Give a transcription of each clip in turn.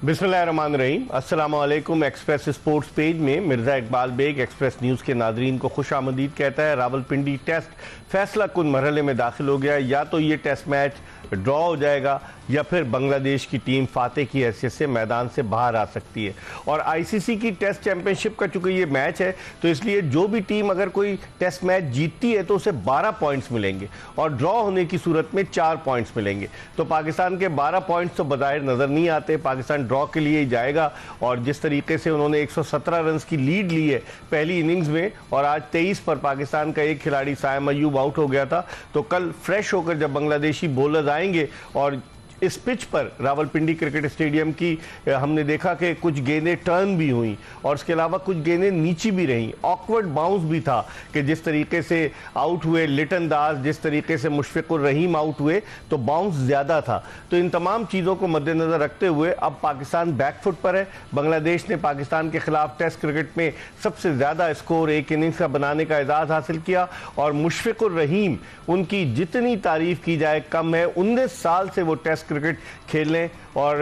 बिस्मिल्लाहिर्रहमानिर्रहीम। अस्सलाम वालेकुम। एक्सप्रेस स्पोर्ट्स पेज में मिर्ज़ा इकबाल बेग एक्सप्रेस न्यूज़ के नादरीन को खुश आमदीद कहता है। रावलपिंडी टेस्ट फैसला कुन मरहले में दाखिल हो गया। या तो ये टेस्ट मैच ड्रॉ हो जाएगा या फिर बांग्लादेश की टीम फाते की हैसियत से मैदान से बाहर आ सकती है। और आईसीसी की टेस्ट चैंपियनशिप का चूंकि ये मैच है तो इसलिए जो भी टीम अगर कोई टेस्ट मैच जीतती है तो उसे 12 पॉइंट्स मिलेंगे और ड्रॉ होने की सूरत में 4 पॉइंट्स मिलेंगे। तो पाकिस्तान के 12 पॉइंट्स तो बज़ाहिर नज़र नहीं आते। पाकिस्तान ड्रॉ के लिए ही जाएगा। और जिस तरीके से उन्होंने 117 रन की लीड ली है पहली इनिंग्स में और आज 23 पर पाकिस्तान का एक खिलाड़ी सायम अयूब आउट हो गया था, तो कल फ्रेश होकर जब बांग्लादेशी बॉलर्स आएंगे और इस पिच पर रावलपिंडी क्रिकेट स्टेडियम की हमने देखा कि कुछ गेंदें टर्न भी हुई और इसके अलावा कुछ गेंदें नीची भी रहीं। ऑकवर्ड बाउंस भी था कि जिस तरीके से आउट हुए लिटन दास, जिस तरीके से मुशफिकुर रहीम आउट हुए तो बाउंस ज़्यादा था। तो इन तमाम चीज़ों को मद्देनज़र रखते हुए अब पाकिस्तान बैकफुट पर है। बांग्लादेश ने पाकिस्तान के खिलाफ टेस्ट क्रिकेट में सबसे ज़्यादा स्कोर एक इनिंग्स का बनाने का एजाज़ हासिल किया और मुशफिकुर रहीम, उनकी जितनी तारीफ़ की जाए कम है। 19 साल से वो टेस्ट क्रिकेट खेलने और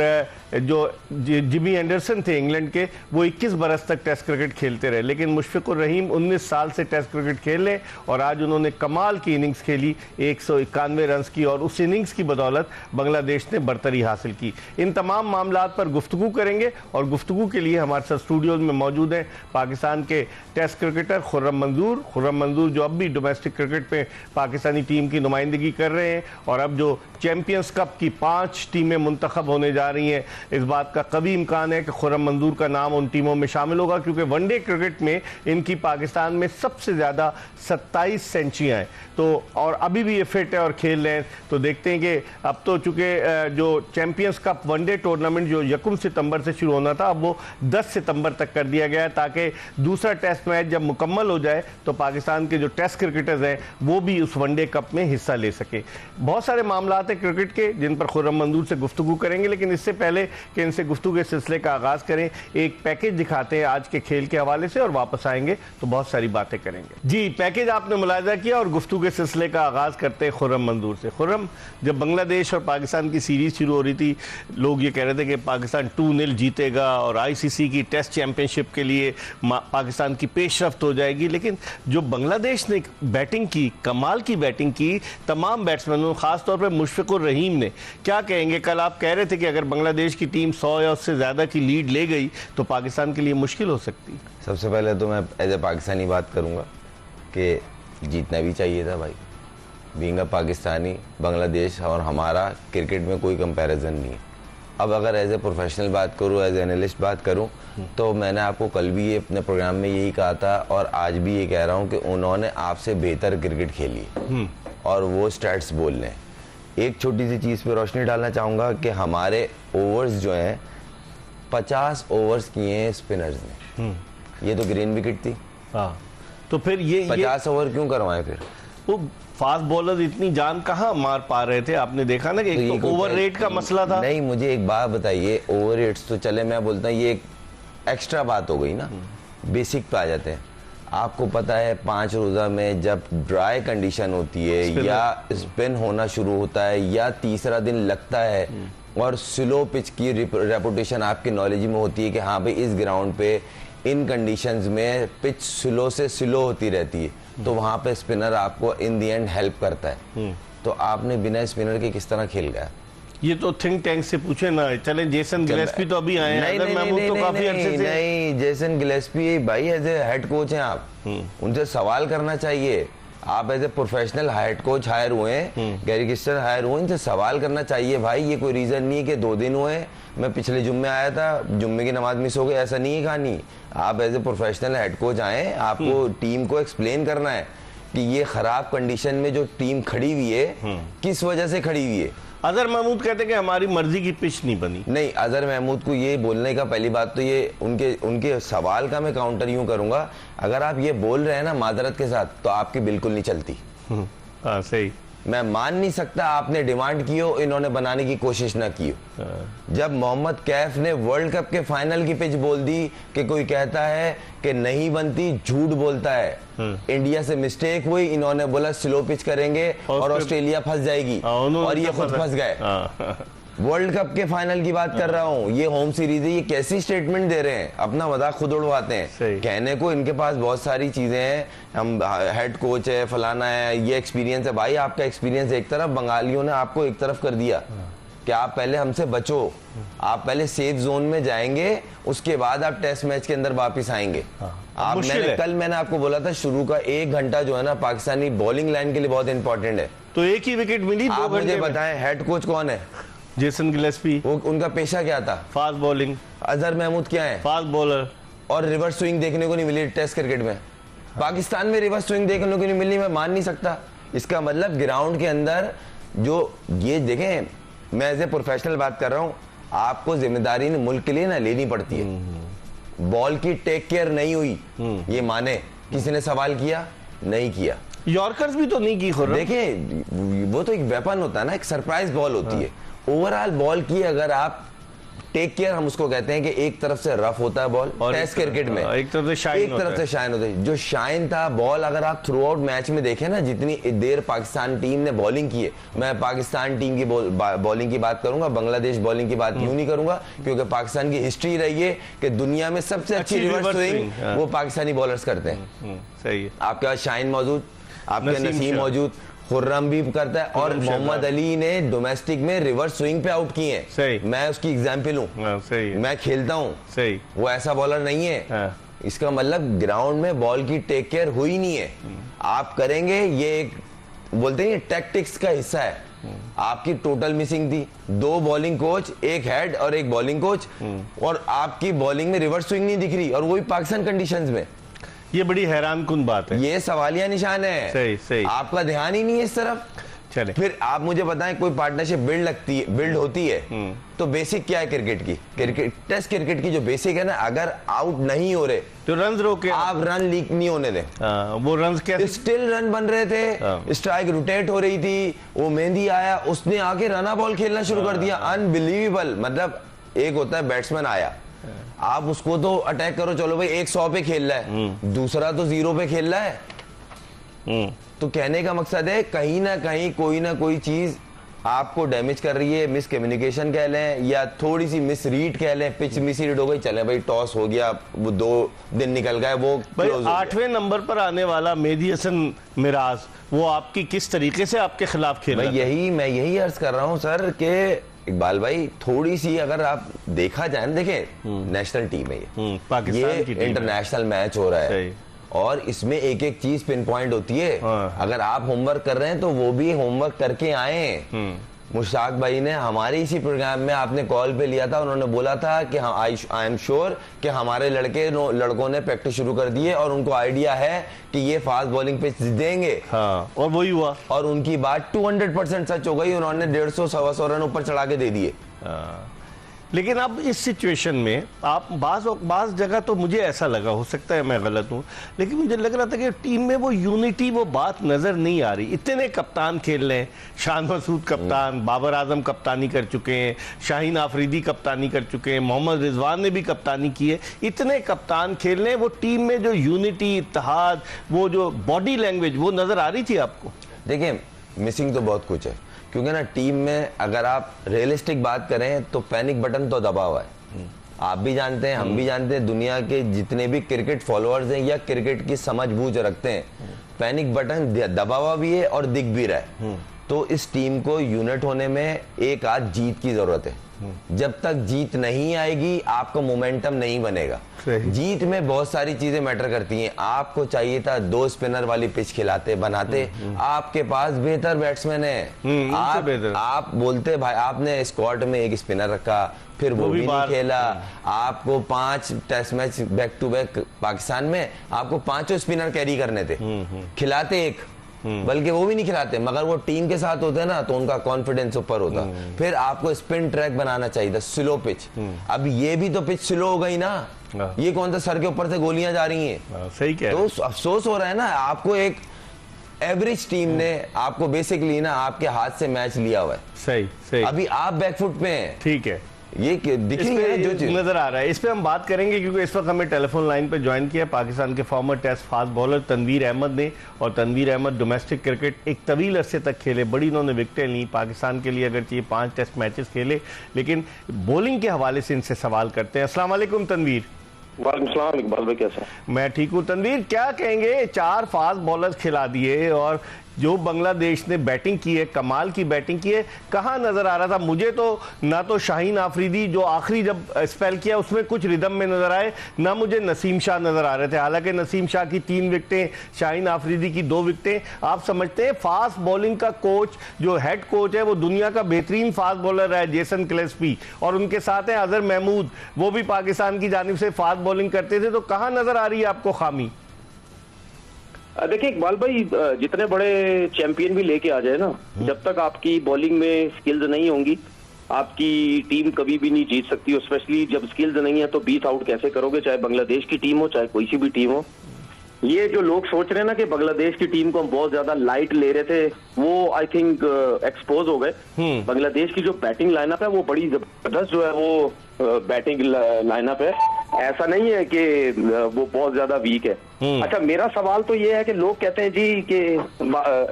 जो जिमी एंडरसन थे इंग्लैंड के, वो 21 बरस तक टेस्ट क्रिकेट खेलते रहे, लेकिन मुशफिकुर रहीम 19 साल से टेस्ट क्रिकेट खेल रहे और आज उन्होंने कमाल की इनिंग्स खेली, 191 रन की, और उस इनिंग्स की बदौलत बांग्लादेश ने बरतरी हासिल की। इन तमाम मामलात पर गुफ्तगू करेंगे और गुफ्तगू के लिए हमारे साथ स्टूडियोज में मौजूद हैं पाकिस्तान के टेस्ट क्रिकेटर खुर्रम मंजूर जो अब भी डोमेस्टिक क्रिकेट में पाकिस्तानी टीम की नुमाइंदगी कर रहे हैं और अब जो चैंपियंस कप की 5 टीमें मुंतखब होने जा रही हैं, इस बात का कभी इम्कान है कि खुर्रम मंजूर का नाम उन टीमों में शामिल होगा, क्योंकि वनडे क्रिकेट में इनकी पाकिस्तान में सबसे ज़्यादा 27 सेंचुरियाँ हैं। तो और अभी भी ये फिट है और खेल रहे हैं। तो देखते हैं कि अब तो चूँकि जो चैंपियंस कप वनडे टूर्नामेंट जो 1 सितंबर से शुरू होना था, अब वो 10 सितंबर तक कर दिया गया है ताकि दूसरा टेस्ट मैच जब मुकम्मल हो जाए तो पाकिस्तान के जो टेस्ट क्रिकेटर्स हैं वो भी उस वनडे कप में हिस्सा ले सके। बहुत सारे मामला हैं क्रिकेट के जिन पर खुर्रम मंजूर से गुफ्तगू करेंगे, लेकिन इससे पहले कि इनसे गुफ्तगू के सिलसिले का आगाज़ करें, एक पैकेज दिखाते हैं आज के खेल के हवाले से और वापस आएंगे तो बहुत सारी बातें करेंगे। जी, पैकेज आपने मुलाहिजा किया और गुफ्तगू के सिलसिले का आगाज़ करते हैं खुर्रम मंजूर से। खुर्रम, जब बांग्लादेश और पाकिस्तान की सीरीज़ शुरू हो रही थी, लोग ये कह रहे थे कि पाकिस्तान 2-0 जीतेगा और आईसीसी की टेस्ट चैंपियनशिप के लिए पाकिस्तान की पेशरफ्त हो जाएगी, लेकिन जो बांग्लादेश ने बैटिंग की, कमाल की बैटिंग की तमाम बैट्समैनों, खासतौर पर मुशफिकुर रहीम ने, क्या कहेंगे? कल आप कह रहे थे कि अगर बांग्लादेश की टीम 100 या उससे ज़्यादा की लीड ले गई तो पाकिस्तान के लिए मुश्किल हो सकती है। सबसे पहले तो मैं एज ए पाकिस्तानी बात करूंगा कि जीतना भी चाहिए था भाई। बीइंग अ पाकिस्तानी, बांग्लादेश और हमारा क्रिकेट में कोई कंपैरिजन नहीं है। अब अगर एज ए प्रोफेशनल बात करूँ, एज ए एनालिस्ट बात करूँ, तो मैंने आपको कल भी ये अपने प्रोग्राम में यही कहा था और आज भी ये कह रहा हूँ कि उन्होंने आपसे बेहतर क्रिकेट खेली है और वो स्टैट्स बोल रहे हैं। एक छोटी सी चीज़ पे रोशनी डालना चाहूँगा कि हमारे ओवर्स जो हैं 50 ओवर्स किए हैं स्पिनर्स ने। ये तो ग्रीन विकेट थी। हाँ, तो फिर ये 50 ओवर क्यों करवाए? फिर वो फास्ट बॉलर इतनी जान कहाँ मार पा रहे थे? आपने देखा ना कि तो एक तो ओवर रेट का मसला था। नहीं, मुझे एक बात बताइए, ओवर रेट्स तो चले, मैं बोलता हूँ ये एक एक्स्ट्रा बात हो गई ना। बेसिक पे आ जाते हैं। आपको पता है 5 रोज़ा में जब ड्राई कंडीशन होती है या स्पिन होना शुरू होता है या तीसरा दिन लगता है और स्लो पिच की रेपुटेशन आपकी नॉलेज में होती है कि हाँ भाई इस ग्राउंड पे इन कंडीशंस में पिच स्लो से स्लो होती रहती है, तो वहाँ पे स्पिनर आपको इन द एंड हेल्प करता है। तो आपने बिना स्पिनर के किस तरह खेल गया? ये तो थिंक टैंक से पूछे ना। चले जेसन गिलेस्पी तो अभी आए हैं, नहीं, जेसन गिलेस्पी भाई एज ए हेड कोच हैं आप, उनसे सवाल करना चाहिए। आप as a professional head coach hire हुए हैं, गैरी किस्टर हायर हुए, इनसे सवाल करना चाहिए भाई। ये कोई रीजन नहीं है कि 2 दिन हुए, मैं पिछले जुम्मे आया था, जुम्मे की नमाज मिस हो गई, ऐसा नहीं है कहानी। आप as a professional head coach आए, आपको टीम को एक्सप्लेन करना है कि ये खराब कंडीशन में जो टीम खड़ी हुई है किस वजह से खड़ी हुई है। अजहर महमूद कहते हैं कि हमारी मर्जी की पिच नहीं बनी। नहीं, अजहर महमूद को ये बोलने का पहली बात तो ये उनके सवाल का मैं काउंटर यूं करूंगा, अगर आप ये बोल रहे हैं ना मादरत के साथ, तो आपकी बिल्कुल नहीं चलती। हाँ, सही। मैं मान नहीं सकता आपने डिमांड की हो, इन्होंने बनाने की कोशिश ना की हो। जब मोहम्मद कैफ ने वर्ल्ड कप के फाइनल की पिच बोल दी कि कोई कहता है कि नहीं बनती, झूठ बोलता है। इंडिया से मिस्टेक हुई, इन्होंने बोला स्लो पिच करेंगे और ऑस्ट्रेलिया फंस जाएगी और ये खुद फंस गए। वर्ल्ड कप के फाइनल की बात कर रहा हूँ, ये होम सीरीज है, ये कैसी स्टेटमेंट दे रहे हैं, अपना मजाक खुद उड़वाते हैं। कहने को इनके पास बहुत सारी चीजें हैं, हम हेड कोच है, फलाना है, ये एक्सपीरियंस है। भाई आपका एक्सपीरियंस एक तरफ, बंगालियों ने आपको एक तरफ कर दिया कि आप पहले हमसे बचो, आप पहले सेफ जोन में जाएंगे, उसके बाद आप टेस्ट मैच के अंदर वापिस आएंगे। आप मैंने आपको बोला था शुरू का 1 घंटा जो है ना पाकिस्तानी बॉलिंग लाइन के लिए बहुत इंपॉर्टेंट है। तो एक ही विकेट मिली, 2 घंटे मुझे बताएं हेड कोच कौन है? Jason Gillespie. वो उनका पेशा क्या था? Fast bowling. अजहर महमूद क्या है? Fast bowler. और रिवर्स स्विंग देखने को नहीं मिली टेस्ट क्रिकेट में। पाकिस्तान में रिवर्स स्विंग देखने को नहीं मिली, मैं मान नहीं सकता। इसका मतलब ग्राउंड के अंदर जो ये देखें, मैं एज ए प्रोफेशनल बात कर रहा हूँ, आपको जिम्मेदारी मुल्क के लिए ना लेनी पड़ती है। बॉल की टेक केयर नहीं हुई, ये माने। किसी ने सवाल किया? नहीं किया। यॉर्कर्स भी तो नहीं की। देखिए वो तो एक वेपन होता है ना, एक सरप्राइज बॉल होती है। ओवरऑल बॉल की अगर आप टेक केयर, हम उसको कहते हैं कि एक तरफ से रफ होता है बॉल टेस्ट क्रिकेट में, एक तरफ से शाइन होता है। जो शाइन था बॉल, अगर आप थ्रू आउट मैच में देखें ना, जितनी देर पाकिस्तान टीम ने बॉलिंग की है, मैं पाकिस्तान टीम की बॉलिंग की बात करूंगा, बांग्लादेश बॉलिंग की बात क्यों नहीं करूंगा, क्योंकि पाकिस्तान की हिस्ट्री रही है कि दुनिया में सबसे अच्छी रिवर्स स्विंग वो पाकिस्तानी बॉलर्स करते हैं। सही है। आपके पास शाइन मौजूद, आपके नसीम मौजूद, खुर्रम भी करता है, और मोहम्मद अली ने डोमेस्टिक में रिवर्स स्विंग पे आउट किए हैं। मैं उसकी एग्जांपल हूँ, मैं खेलता हूँ। वो ऐसा बॉलर नहीं है। इसका मतलब ग्राउंड में बॉल की टेक केयर हुई नहीं है। आप करेंगे, ये एक बोलते हैं टैक्टिक्स का हिस्सा है। आपकी टोटल मिसिंग थी, 2 बॉलिंग कोच, 1 हेड और 1 बॉलिंग कोच, और आपकी बॉलिंग में रिवर्स स्विंग नहीं दिख रही, और वही पाकिस्तान कंडीशंस में। ये बड़ी हैरान कुन बात है, ये सवालिया निशान है। सही। आपका ध्यान ही नहीं है इस तरफ। चले फिर आप मुझे बताएं, कोई पार्टनरशिप बिल्ड होती है तो बेसिक क्या है क्रिकेट की? टेस्ट क्रिकेट की जो बेसिक है ना, अगर आउट नहीं हो रहे तो रन रोके, आप रन लीक नहीं होने दें। वो रन क्या स्टिल रन बन रहे थे, स्ट्राइक रोटेट हो रही थी, वो मेहंदी आया, उसने आके रना बॉल खेलना शुरू कर दिया। अनबिलीवेबल। मतलब एक होता है बैट्समैन आया, आप उसको तो अटैक करो, चलो भाई 100 पे खेल रहा है, दूसरा तो 0 पे खेल रहा है। तो कहने का मकसद है कहीं ना कहीं कोई ना कोई चीज आपको डैमेज कर रही है। मिस कम्युनिकेशन कह लें या थोड़ी सी मिस रीड कह लें, पिच मिस रीड हो गई, चले भाई टॉस हो गया, वो 2 दिन निकल गए, वो भाई 8वें नंबर पर आने वाला मेहदी हसन मिराज, वो आपकी किस तरीके से आपके खिलाफ खेल रहा है? मैं यही अर्ज कर रहा हूँ सर कि इकबाल भाई, थोड़ी सी अगर आप देखा जाए, देखें नेशनल टीम है ये, पाकिस्तान की इंटरनेशनल मैच हो रहा है, और इसमें एक एक चीज पिन पॉइंट होती है। अगर आप होमवर्क कर रहे हैं तो वो भी होमवर्क करके आए। मुश्ताक भाई ने हमारे इसी प्रोग्राम में आपने कॉल पे लिया था, उन्होंने बोला था कि आई एम श्योर कि हमारे लड़कों ने प्रैक्टिस शुरू कर दी है और उनको आइडिया है कि ये फास्ट बॉलिंग पिच देंगे। और वही हुआ, और उनकी बात 200% सच हो गई। उन्होंने 150-125 रन ऊपर चढ़ा के दे दिए। लेकिन अब इस सिचुएशन में आप बाज जगह तो मुझे ऐसा लगा, हो सकता है मैं गलत हूं, लेकिन मुझे लग रहा था कि टीम में वो यूनिटी, वो बात नजर नहीं आ रही। इतने कप्तान खेल रहे हैं, शान मसूद कप्तान, बाबर आजम कप्तानी कर चुके हैं, शाहीन आफरीदी कप्तानी कर चुके हैं, मोहम्मद रिजवान ने भी कप्तानी की है। इतने कप्तान खेल रहे हैं, वो टीम में जो यूनिटी, इत्तेहाद, वो जो बॉडी लैंग्वेज, वो नजर आ रही थी आपको? देखिए मिसिंग तो बहुत कुछ है, क्योंकि ना टीम में अगर आप रियलिस्टिक बात करें तो पैनिक बटन तो दबा हुआ है। आप भी जानते हैं, हम भी जानते हैं, दुनिया के जितने भी क्रिकेट फॉलोअर्स हैं या क्रिकेट की समझ बूझ रखते हैं, पैनिक बटन दबा हुआ भी है और दिख भी रहा है। तो इस टीम को यूनिट होने में एक आध जीत की जरूरत है। जब तक जीत नहीं आएगी आपका मोमेंटम नहीं बनेगा। जीत में बहुत सारी चीजें मैटर करती हैं। आपको चाहिए था 2 स्पिनर वाली पिच खिलाते बनाते, आपके पास बेहतर बैट्समैन है। आप बोलते भाई, आपने स्क्वाड में 1 स्पिनर रखा, फिर वो भी नहीं खेला। आपको 5 test match back to back Pakistan में, आपको 5 स्पिनर कैरी करने थे, खिलाते 1, बल्कि वो भी नहीं खिलाते। मगर वो टीम के साथ होते ना तो उनका कॉन्फिडेंस ऊपर होता। फिर आपको स्पिन ट्रैक बनाना चाहिए था, स्लो पिच। अब ये भी तो पिच स्लो हो गई ना, ये कौन सा सर के ऊपर से गोलियां जा रही हैं। सही कह तो अफसोस हो रहा है ना, आपको एक एवरेज टीम ने आपको बेसिकली ना आपके हाथ से मैच लिया हुआ है। सही। अभी आप बैकफुट पे हैं, ठीक है, ये दिख रही है जो चीज नजर आ रहा है। इस पे हम बात करेंगे क्योंकि इस वक्त हमें टेलीफोन लाइन पे ज्वाइन किया पाकिस्तान के former test fast bowler Tanveer Ahmed ने। और तनवीर अहमद डोमेस्टिक क्रिकेट एक तवील अरसे तक खेले, बड़ी इन्होंने विकेटें ली पाकिस्तान के लिए, अगर चाहिए 5 टेस्ट मैचेस खेले, लेकिन बॉलिंग के हवाले से इनसे सवाल करते हैं। अस्सलाम वालेकुम तनवीर। वालेकुम सलाम इकबाल भाई, कैसा? मैं ठीक हूँ। तनवीर, क्या कहेंगे, 4 फास्ट बॉलर्स खिला दिए और जो बांग्लादेश ने बैटिंग की है, कमाल की बैटिंग की है। कहाँ नजर आ रहा था मुझे तो, ना तो शाहीन आफरीदी जो आखिरी जब स्पेल किया उसमें कुछ रिदम में नजर आए, ना मुझे नसीम शाह नजर आ रहे थे। हालांकि नसीम शाह की 3 विकेटें, शाहीन आफरीदी की 2 विकेटें। आप समझते हैं फास्ट बॉलिंग का कोच, जो हेड कोच है वो दुनिया का बेहतरीन फास्ट बॉलर है जेसन क्लेस्पी, और उनके साथ है अजहर महमूद, वो भी पाकिस्तान की जानिब से फास्ट बॉलिंग करते थे। तो कहाँ नजर आ रही है आपको खामी? देखिए इकबाल भाई, जितने बड़े चैंपियन भी लेके आ जाए ना, जब तक आपकी बॉलिंग में स्किल्स नहीं होंगी आपकी टीम कभी भी नहीं जीत सकती। स्पेशली जब स्किल्स नहीं है तो 20 आउट कैसे करोगे, चाहे बांग्लादेश की टीम हो चाहे कोई सी भी टीम हो। ये जो लोग सोच रहे हैं ना कि बांग्लादेश की टीम को हम बहुत ज्यादा लाइट ले रहे थे, वो आई थिंक एक्सपोज हो गए। बांग्लादेश की जो बैटिंग लाइनअप है वो बड़ी जबरदस्त जो है वो बैटिंग लाइनअप है, ऐसा नहीं है कि वो बहुत ज्यादा वीक है। अच्छा, मेरा सवाल तो ये है कि लोग कहते हैं जी कि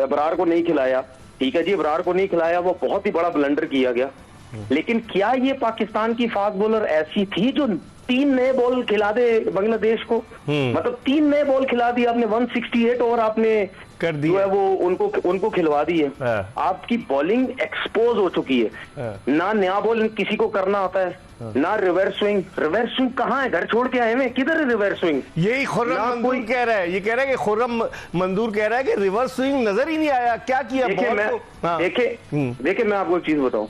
अबरार को नहीं खिलाया। ठीक है जी, अबरार को नहीं खिलाया, वो बहुत ही बड़ा ब्लंडर किया गया, लेकिन क्या ये पाकिस्तान की फास्ट बॉलर ऐसी थी जो 3 नए बॉल खिला दे बांग्लादेश को? मतलब 3 नए बॉल खिला दी आपने, 168 ओवर आपने कर दी जो है वो उनको खिलवा दी है। आपकी बॉलिंग एक्सपोज हो चुकी है। ना नया बॉल किसी को करना आता है, ना रिवर्स स्विंग कहाँ है? घर छोड़ के आए हैं, किधर है रिवर्स स्विंग? यही खुर्रम मंजूर कह रहा है, ये कह रहा है कि खुर्रम मंजूर कह रहा है कि रिवर्स स्विंग नजर ही नहीं आया। क्या किया? देखिए मैं आपको एक चीज बताऊं,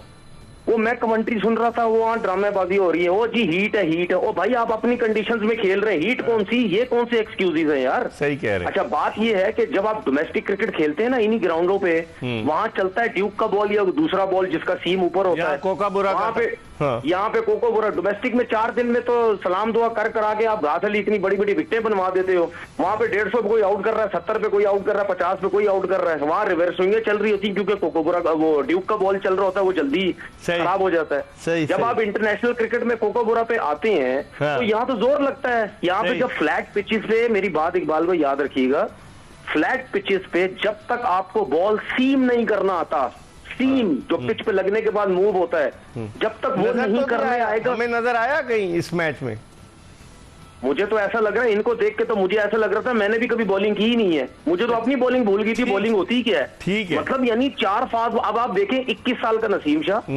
वो मैं कमेंट्री सुन रहा था, वो वहाँ ड्रामेबाजी हो रही है, वो जी हीट है। ओ भाई, आप अपनी कंडीशंस में खेल रहे हैं, हीट कौन सी? ये कौन से एक्सक्यूजेज हैं यार? सही कह रहे हैं। अच्छा, बात ये है कि जब आप डोमेस्टिक क्रिकेट खेलते हैं ना इन्हीं ग्राउंडों पे, वहाँ चलता है ड्यूक का बॉल या दूसरा बॉल जिसका सीम ऊपर होता है, वहाँ पे यहाँ पे कोकोबुरा। डोमेस्टिक में 4 दिन में तो सलाम दुआ कर आके आप घास अली इतनी बड़ी बड़ी विकेटें बनवा देते हो। वहाँ पे 150 पे कोई आउट कर रहा है, 70 पे कोई आउट कर रहा है, 50 पे कोई आउट कर रहा है। वहाँ रिवर्स स्विंगें चल रही होती क्योंकि कोकोबुरा का वो ड्यूक का बॉल चल रहा होता है, वो जल्दी खराब हो जाता है। जब आप इंटरनेशनल क्रिकेट में कोकोबुरा पे आते हैं तो यहाँ तो जोर लगता है। यहाँ पे जब फ्लैट पिचेस पे, मेरी बात इकबाल को याद रखिएगा, फ्लैट पिचेस पे जब तक आपको बॉल सीम नहीं करना आता, सीम जो पिच पे लगने के बाद मूव होता है, जब तक वो नहीं करने आएगा। हमें नजर आया कहीं इस मैच में? मुझे तो ऐसा लग रहा है, इनको देख के तो मुझे ऐसा लग रहा था मैंने भी कभी बॉलिंग की ही नहीं है, मुझे तो अपनी बॉलिंग भूल गई थी। बॉलिंग होती क्या है? ठीक है, मतलब यानी 4 फास्ट। अब आप देखें, 21 साल का नसीम शाह,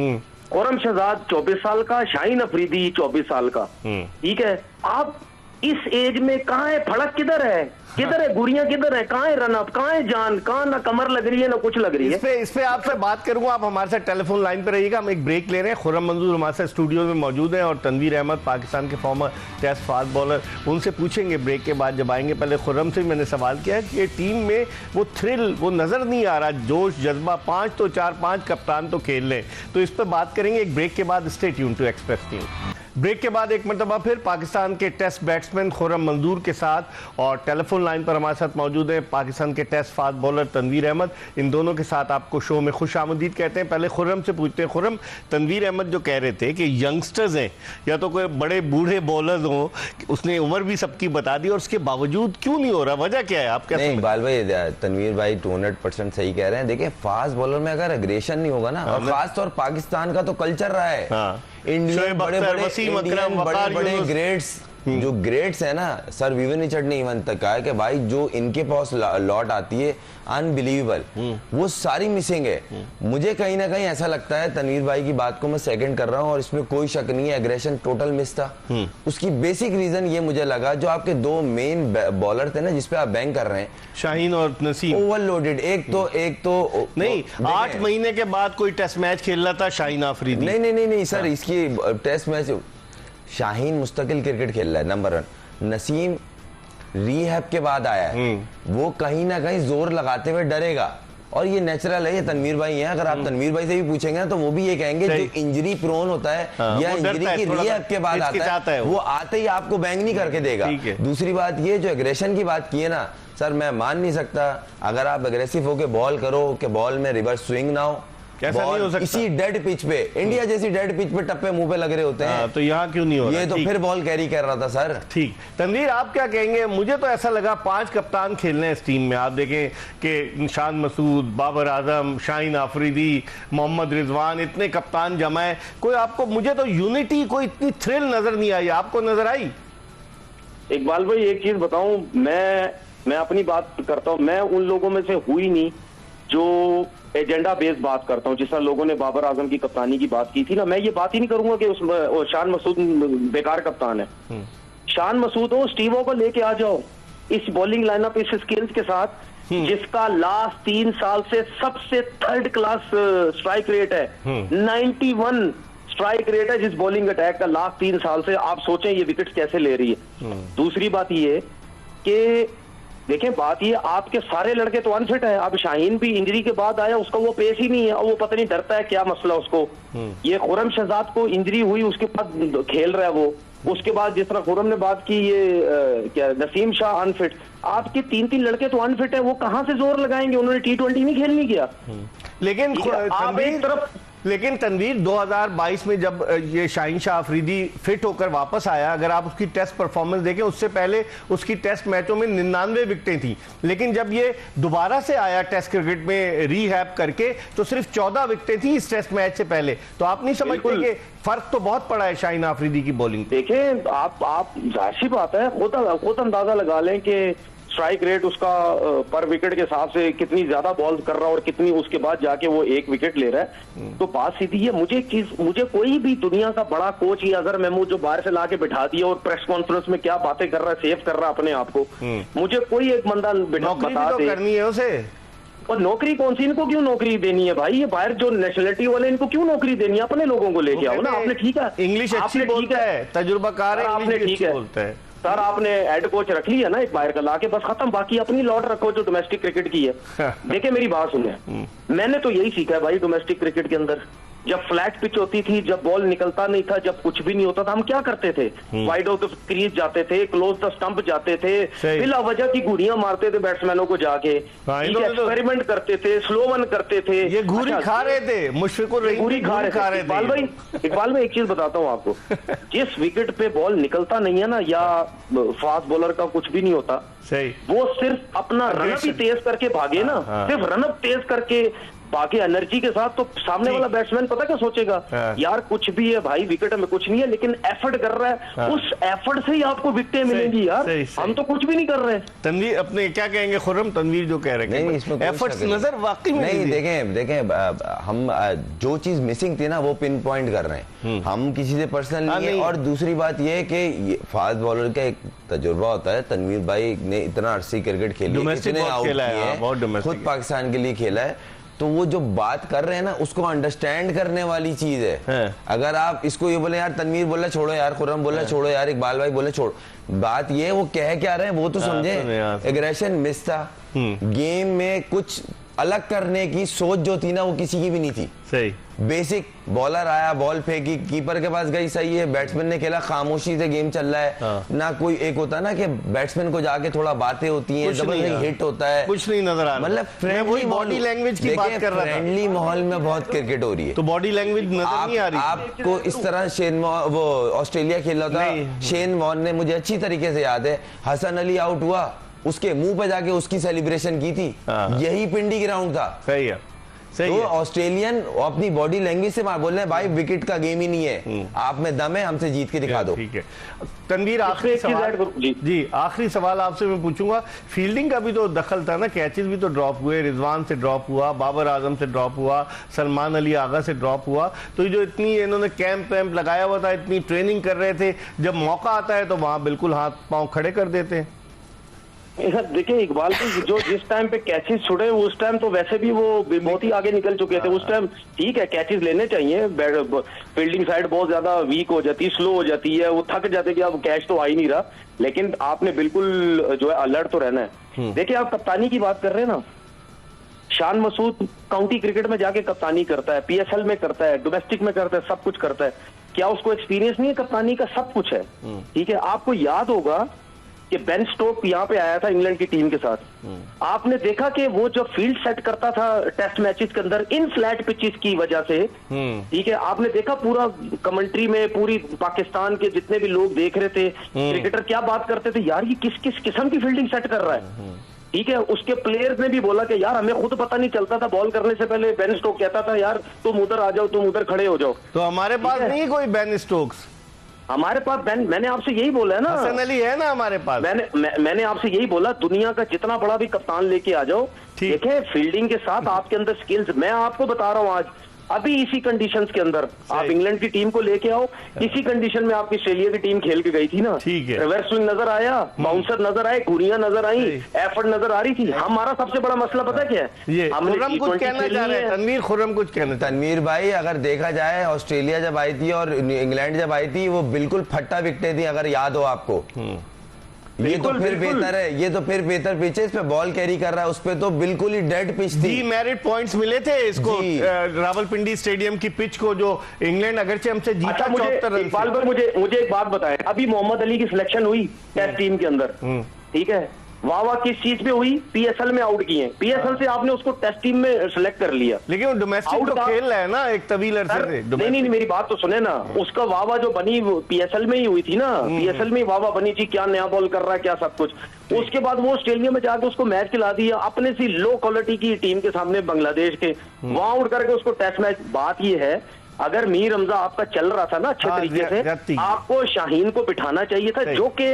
खुर्रम शहजाद 24 साल का, शाहीन अफरीदी 24 साल का। ठीक है, आप इस एज में कहाँ है? फड़क किधर है? किधर है गुड़िया? किधर है? कहाँ है रन अप? कहाँ है जान? कहाँ ना कमर लग रही है ना कुछ लग रही है। इस पे आपसे बात करूंगा, आप हमारे साथ टेलीफोन लाइन पे रहिएगा। हम एक ब्रेक ले रहे हैं। खुर्रम मंजूर हमारे साथ स्टूडियो में मौजूद हैं और तनवीर अहमद पाकिस्तान के फॉर्मर टेस्ट फास्ट बॉलर, उनसे पूछेंगे ब्रेक के बाद जब आएंगे। पहले खुर्रम से मैंने सवाल किया है कि टीम में वो थ्रिल वो नजर नहीं आ रहा, जोश जज्बा। 5 तो 4-5 कप्तान तो खेल लें, तो इस पर बात करेंगे एक ब्रेक के बाद। Stay tune to Express team. Break के बाद एक मरतबा फिर पाकिस्तान के टेस्ट बैट्समैन खुर्रम मंजूर के साथ, और टेलीफोन लाइन पर हमारे साथ मौजूद है पाकिस्तान के test fast bowler Tanveer Ahmed. इन दोनों के साथ आपको शो में खुश आमदीद कहते हैं। पहले खुर्रम से पूछते हैं, खुर्रम, तनवीर अहमद जो कह रहे थे कि यंगस्टर्स हैं या तो कोई बड़े बूढ़े बॉलर्स हों, उसने उम्र भी सबकी बता दी और उसके बावजूद क्यों नहीं हो रहा, वजह क्या है? आप क्या? नहीं इकबाल भाई, तनवीर भाई 200% सही कह रहे हैं। देखिए, फास्ट बॉलर में अगर एग्रेशन नहीं होगा ना, और खास तौर पाकिस्तान का तो कल्चर रहा है, इंडियन बड़े ग्रेड्स, जो ग्रेड्स है ना सर, विवन रिचर्ड ने इवन तक कहा है कि भाई जो इनके पास लॉट आती है अनबिलीवेबल, वो सारी मिसिंग है। मुझे कहीं ना कहीं ऐसा लगता है, तनवीर भाई की बात को मैं सेकंड कर रहा हूं और इसमें कोई शक नहीं है, एग्रेशन टोटल मिस था। उसकी बेसिक रीजन ये मुझे लगा, जो आपके 2 मेन बॉलर थे ना जिसपे आप बैंक कर रहे हैं, शाहीन और नसीम, ओवरलोडेड। एक तो नहीं, 8 महीने के बाद कोई टेस्ट मैच खेल रहा था शाहीन आफरीदी। नहीं सर, इसकी टेस्ट मैच, शाहीन मुस्तकिल क्रिकेट खेल रहा है, नंबर 1। नसीम रीहैब के बाद आया है, वो कहीं ना कहीं जोर लगाते हुए डरेगा, और ये नेचुरल है। ये तनवीर भाई हैं, अगर आप तनवीर भाई से भी पूछेंगे ना तो वो भी ये कहेंगे जो इंजरी प्रोन होता है या इंजरी की रीहैब के बाद आता है, वो आते ही आपको बैंग नहीं करके देगा। दूसरी बात ये जो एग्रेशन की बात की है ना सर, मैं मान नहीं सकता, अगर आप एग्रेसिव होके बॉल करो कि बॉल में रिवर्स स्विंग ना हो, ऐसा नहीं हो सकता। इसी डेड पिच पे, इंडिया जैसी डेड पिच पे टप्पे मुंह पे लग रहे होते हैं, तो यहाँ क्यों नहीं हो रहा? ये तो फिर बॉल कैरी कर रहा था सर। ठीक, तनवीर आप क्या कहेंगे? मुझे तो ऐसा लगा 5 कप्तान खेलने हैं इस टीम में। आप देखें कि शान मसूद, बाबर आजम, शाहीन आफरीदी, मोहम्मद रिजवान, इतने कप्तान जमाए, कोई आपको, मुझे तो यूनिटी, कोई इतनी थ्रिल नजर नहीं आई। आपको नजर आई? इकबाल भाई एक चीज बताऊं, मैं अपनी बात करता हूं, मैं उन लोगों में से हुई नहीं जो एजेंडा बेस्ड बात करता हूं। जिस तरह लोगों ने बाबर आजम की कप्तानी की बात की थी ना, मैं ये बात ही नहीं करूंगा कि उस शान मसूद बेकार कप्तान है। शान मसूद हो, स्टीवो को लेके आ जाओ इस बॉलिंग लाइनअप, इस स्किल्स के साथ, जिसका लास्ट 3 साल से सबसे 3rd क्लास स्ट्राइक रेट है। 91 स्ट्राइक रेट है जिस बॉलिंग अटैक का लास्ट 3 साल से। आप सोचें ये विकेट्स कैसे ले रही है। दूसरी बात ये कि देखें, बात ये, आपके सारे लड़के तो अनफिट है। अब शाहीन भी इंजरी के बाद आया, उसका वो पेस ही नहीं है, और वो पता नहीं डरता है क्या मसला उसको। ये खुरम शहजाद को इंजरी हुई, उसके बाद खेल रहा है वो। उसके बाद जिस तरह खुरम ने बात की, ये क्या नसीम शाह अनफिट, आपके 3 लड़के तो अनफिट है, वो कहां से जोर लगाएंगे? उन्होंने T20 नहीं खेलनी किया। लेकिन तनवीर 2022 में जब ये शाहीन शाह अफरीदी फिट होकर वापस आया, अगर आप उसकी टेस्ट परफॉर्मेंस देखें, उससे पहले उसकी टेस्ट मैचों में 99 विकेटें थी। लेकिन जब ये दोबारा से आया टेस्ट क्रिकेट में रीहैब करके, तो सिर्फ 14 विकेटें थी इस टेस्ट मैच से पहले। तो आप नहीं समझते कि फर्क तो बहुत पड़ा है शाहीन अफरीदी की बॉलिंग? देखें, आप जाहिर सी बात है, खुद अंदाजा लगा लें कि स्ट्राइक रेट उसका पर विकेट के हिसाब से कितनी ज्यादा बॉल कर रहा है और कितनी उसके बाद जाके वो 1 विकेट ले रहा है। तो बात सीधी है। मुझे कोई भी दुनिया का बड़ा कोच या अगर महमूद जो बाहर से लाके बिठा दिया और प्रेस कॉन्फ्रेंस में क्या बातें कर रहा है, सेव कर रहा है अपने आप को, मुझे कोई एक बंदा बता दे करनी है उसे। और नौकरी कौन सी, इनको क्यों नौकरी देनी है भाई? ये बाहर जो नेशनलिटी वाले, इनको क्यों नौकरी देनी है? अपने लोगों को लेके आओ ना। आपने ठीक है, इंग्लिश अच्छी बोलता है, तजुर्बाकार है, आपने ठीक है बोलता है सर, आपने हेड कोच रख लिया ना एक बाहर का लाके, बस खत्म। बाकी अपनी लॉट रखो जो डोमेस्टिक क्रिकेट की है। देखिए मेरी बात सुनिए, मैंने तो यही सीखा है भाई डोमेस्टिक क्रिकेट के अंदर। जब फ्लैट पिच होती थी, जब बॉल निकलता नहीं था, जब कुछ भी नहीं होता था, हम क्या करते थे? वाइड आउट ऑफ क्रीज जाते थे, क्लोज द स्टंप जाते थे, बिला वजह की गुड़ियां मारते थे बैट्समैनों को जाके, एक्सपेरिमेंट करते थे, स्लो वन करते थे। ये घूरी खा रहे थे, मुशफिकुर रहीम घूरी खा रहे थे। इकबाल भाई एक चीज बताता हूँ आपको, जिस विकेट पे बॉल निकलता नहीं है ना, या फास्ट बॉलर का कुछ भी नहीं होता, सही, वो सिर्फ अपना रनअप ही तेज करके भागे ना, सिर्फ रनअप तेज करके बाकी एनर्जी के साथ, तो सामने वाला बैट्समैन पता क्या सोचेगा? यार कुछ भी है भाई, विकेट में कुछ नहीं है, लेकिन एफर्ट कर रहा है, उस एफर्ट से ही आपको विकेटें मिलेंगी यार। हम तो कुछ भी नहीं कर रहे। तनवीर अपने क्या कहेंगे? खुर्रम, तनवीर जो कह रहे हैं, एफर्ट्स नजर वाकई में नहीं। देखें हम जो चीज मिसिंग थी ना, वो पिन पॉइंट कर रहे हैं। हम किसी से पर्सनल नहीं है। और दूसरी बात ये है कि फास्ट बॉलर का एक तजुर्बा होता है। तनवीर भाई ने इतना अरसी क्रिकेट खेली, इतने आउट किए, खुद पाकिस्तान के लिए खेला है, तो वो जो बात कर रहे हैं ना, उसको अंडरस्टैंड करने वाली चीज है। अगर आप इसको ये बोले यार तनवीर बोला छोड़ो यार, खुर्रम बोला छोड़ो यार, इकबाल भाई बोले छोड़ो, बात ये है वो कह क्या रहे हैं वो तो समझे। एग्रेशन मिस था गेम में, कुछ अलग करने की सोच जो थी ना, वो किसी की भी नहीं थी। सही, बेसिक बॉलर आया, बॉल फेंकी, कीपर के पास गई, सही है, बैट्समैन ने खेला, खामोशी से गेम चल रहा है ना। कोई एक होता है ना कि बैट्समैन को जाके थोड़ा बातें होती हैं, जबरदस्त हिट होता है, कुछ नहीं नजर आ रहा। मतलब फ्रेंडली बॉडी लैंग्वेज की बात कर रहा था। फ्रेंडली माहौल में बहुत क्रिकेट हो रही है, तो बॉडी लैंग्वेज नजर नहीं आ रही आपको। इस तरह वो ऑस्ट्रेलिया खेल रहा था, शेन वॉर्न ने, मुझे अच्छी तरीके से याद है, हसन अली आउट हुआ, उसके मुंह पे जाके उसकी सेलिब्रेशन की थी, यही पिंडी ग्राउंड था। सही है, सही तो है। ऑस्ट्रेलियन अपनी बॉडी लैंग्वेज से बोल रहे हैं भाई विकेट का गेम ही नहीं है, आप में दम है, हमसे जीत के दिखा दो। ठीक है तनवीर, आखिरी सवाल जी, आखिरी सवाल आपसे मैं पूछूंगा। फील्डिंग का भी तो दखल था ना, कैचेस भी तो ड्रॉप हुए, रिजवान से ड्रॉप हुआ, बाबर आजम से ड्रॉप हुआ, सलमान अली आगा से ड्रॉप हुआ। तो जो इतनी इन्होंने कैंप वैम्प लगाया हुआ था, इतनी ट्रेनिंग कर रहे थे, जब मौका आता है तो वहां बिल्कुल हाथ पांव खड़े कर देते हैं। देखिए इकबाल जी, जो जिस टाइम पे कैचेस छुड़े उस टाइम तो वैसे भी वो बहुत ही आगे निकल चुके थे। उस टाइम ठीक है, कैचेस लेने चाहिए, फील्डिंग साइड बहुत ज्यादा वीक हो जाती है, स्लो हो जाती है, वो थक जाते कि अब कैच तो आ ही नहीं रहा, लेकिन आपने बिल्कुल जो है अलर्ट तो रहना है। देखिए आप कप्तानी की बात कर रहे हैं ना, शान मसूद काउंटी क्रिकेट में जाके कप्तानी करता है, PSL में करता है, डोमेस्टिक में करता है, सब कुछ करता है। क्या उसको एक्सपीरियंस नहीं है कप्तानी का? सब कुछ है। ठीक है, आपको याद होगा कि बेन स्टोक यहाँ पे आया था इंग्लैंड की टीम के साथ। आपने देखा कि वो जो फील्ड सेट करता था टेस्ट मैचेस के अंदर इन फ्लैट पिचेस की वजह से, ठीक है, आपने देखा पूरा कमेंट्री में पूरी पाकिस्तान के जितने भी लोग देख रहे थे, क्रिकेटर क्या बात करते थे, यार ये किस किस किस्म की फील्डिंग सेट कर रहा है। ठीक है, उसके प्लेयर्स ने भी बोला कि यार हमें खुद पता नहीं चलता था, बॉल करने से पहले बेन स्टोक कहता था यार तुम उधर आ जाओ, तुम उधर खड़े हो जाओ। तो हमारे पास नहीं कोई बेन स्टोक्स, हमारे पास मैंने आपसे यही बोला है ना, हसन अली है ना हमारे पास। मैंने आपसे यही बोला, दुनिया का जितना बड़ा भी कप्तान लेके आ जाओ, देखें फील्डिंग के साथ आपके अंदर स्किल्स, मैं आपको बता रहा हूं आज अभी इसी कंडीशंस के अंदर आप इंग्लैंड की टीम को लेके आओ, इसी कंडीशन में आपकी ऑस्ट्रेलिया की टीम खेल के गई थी ना। ठीक है, रिवर्स स्विंग नजर आया, बाउंसर नजर आए, घुड़ियां नजर आई, एफर्ट नजर आ रही थी। हमारा सबसे बड़ा मसला पता क्या है, खुर्रम कुछ कहना चाह रहे हैं, तनवीर खुर्रम कुछ कहना। तनवीर भाई अगर देखा जाए ऑस्ट्रेलिया जब आई थी और इंग्लैंड जब आई थी वो बिल्कुल फट्टा विकेटें थी, अगर याद हो आपको। ये तो फिर बेहतर है, ये तो फिर बेहतर पिच है, इस पे बॉल कैरी कर रहा है, उस पे तो बिल्कुल ही डेड पिच थी। मेरिट पॉइंट्स मिले थे इसको रावलपिंडी स्टेडियम की पिच को, जो इंग्लैंड अगरचे हमसे जीता। अच्छा, मुझे एक बात बताएं, अभी मोहम्मद अली की सिलेक्शन हुई टेस्ट टीम के अंदर, ठीक है, वाह किस चीज पे हुई, पीएसएल में आउट किए, पीएसएल से आपने उसको टेस्ट टीम में सिलेक्ट कर लिया, लेकिन वो डोमेस्टिक तो खेल रहा है ना एक तवील अरसे से। नहीं, मेरी बात तो सुने ना, उसका वाह जो बनी पीएसएल में ही हुई थी ना, पीएसएल में वाह बनी थी, क्या नया बॉल कर रहा है, क्या सब कुछ। उसके बाद वो ऑस्ट्रेलिया में जाकर उसको मैच खिला दिया अपने सी लो क्वालिटी की टीम के सामने, बांग्लादेश के, वहां उठ करके उसको टेस्ट मैच। बात ये है, अगर मीर हमजा आपका चल रहा था ना अच्छे तरीके से, आपको शाहीन को बिठाना चाहिए था, जो कि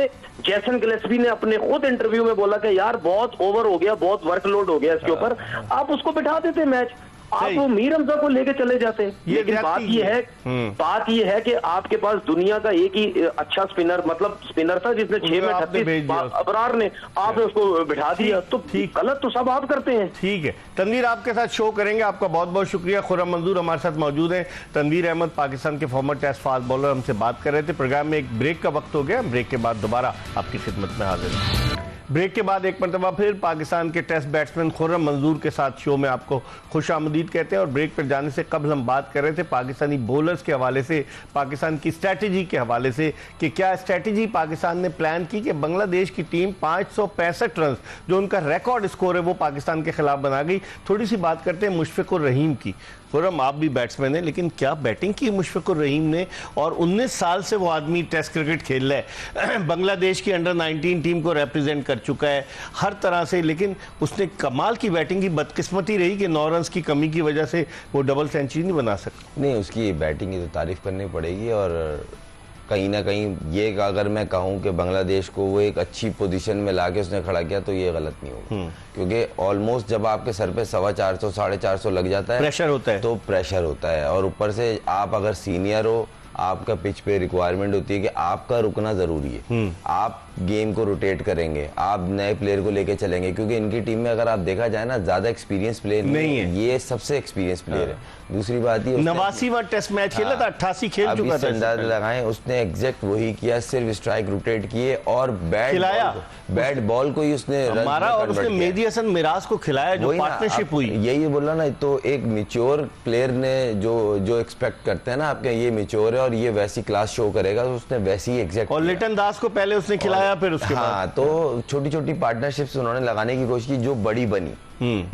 जैसन गिलेस्पी ने अपने खुद इंटरव्यू में बोला कि यार बहुत ओवर हो गया, बहुत वर्कलोड हो गया इसके ऊपर, आप उसको बिठा देते मैच, आप वो मीर हमजा को लेके चले जाते। लेकिन बात ये है कि आपके पास दुनिया का एक ही अच्छा स्पिनर, मतलब स्पिनर था जिसने 6 में 38, अबरार ने, आपने उसको बिठा दिया, तो गलत तो सब आप करते हैं। ठीक है, तनवीर आपके साथ शो करेंगे, आपका बहुत बहुत शुक्रिया। खुर्रम मंजूर हमारे साथ मौजूद हैं। तनवीर अहमद पाकिस्तान के फॉर्मर टेस्ट फास्ट बॉलर हमसे बात कर रहे थे। प्रोग्राम में एक ब्रेक का वक्त हो गया, ब्रेक के बाद दोबारा आपकी खिदमत में हाजिर हैं। ब्रेक के बाद एक मरतबा फिर पाकिस्तान के टेस्ट बैट्समैन खुर्रम मंजूर के साथ शो में आपको खुशामदीद कहते हैं। और ब्रेक पर जाने से कबल हम बात कर रहे थे पाकिस्तानी बॉलर्स के हवाले से, पाकिस्तान की स्ट्रैटेजी के हवाले से, कि क्या स्ट्रैटेजी पाकिस्तान ने प्लान की कि बांग्लादेश की टीम 565 रन जो उनका रिकॉर्ड स्कोर है वो पाकिस्तान के खिलाफ बना गई। थोड़ी सी बात करते हैं मुशफिकुर रहीम की। खुर्रम आप भी बैट्समैन हैं, लेकिन क्या बैटिंग की मुशफिकुर रहीम ने, और 19 साल से वो आदमी टेस्ट क्रिकेट खेल रहा है, बांग्लादेश की अंडर 19 टीम को रिप्रेजेंट कर चुका है हर तरह से, लेकिन उसने कमाल की बैटिंग की। बदकिस्मती रही कि 9 रन की कमी की वजह से वो डबल सेंचुरी नहीं बना सकता। नहीं, उसकी बैटिंग की तो तारीफ करनी पड़ेगी, और कहीं ना कहीं ये अगर मैं कहूँ कि बांग्लादेश को वो एक अच्छी पोजीशन में लाके उसने खड़ा किया तो ये गलत नहीं होगा, क्योंकि ऑलमोस्ट जब आपके सर पे 450 450 लग जाता है, प्रेशर होता है, तो प्रेशर होता है, और ऊपर से आप अगर सीनियर हो, आपका पिच पे रिक्वायरमेंट होती है कि आपका रुकना जरूरी है, आप गेम को रोटेट करेंगे, आप नए प्लेयर को लेके चलेंगे, क्योंकि इनकी टीम में अगर आप देखा जाए ना, ज्यादा एक्सपीरियंस प्लेयर नहीं है, ये सबसे एक्सपीरियंस प्लेयर है। दूसरी बात ये 89वां टेस्ट मैच खेला था, 88 खेल चुका था। अंदाज लगाएं, उसने एग्जैक्ट वही किया, सिर्फ स्ट्राइक रोटेट किए और बैट बॉल को ही उसने हमारा, और उसने मेहदी हसन मिराज को खिलाया, जो पार्टनरशिप हुई। यही बोला ना, तो एक मैच्योर प्लेयर ने जो एक्सपेक्ट करते हैं ना आपके, ये मैच्योर है और ये वैसी क्लास शो करेगा, तो उसने वैसी ही एग्जैक्ट। और लिटन दास को पहले उसने खिलाया, फिर उसके बाद तो छोटी छोटी पार्टनरशिप्स उन्होंने लगाने की कोशिश की, जो बड़ी बनी।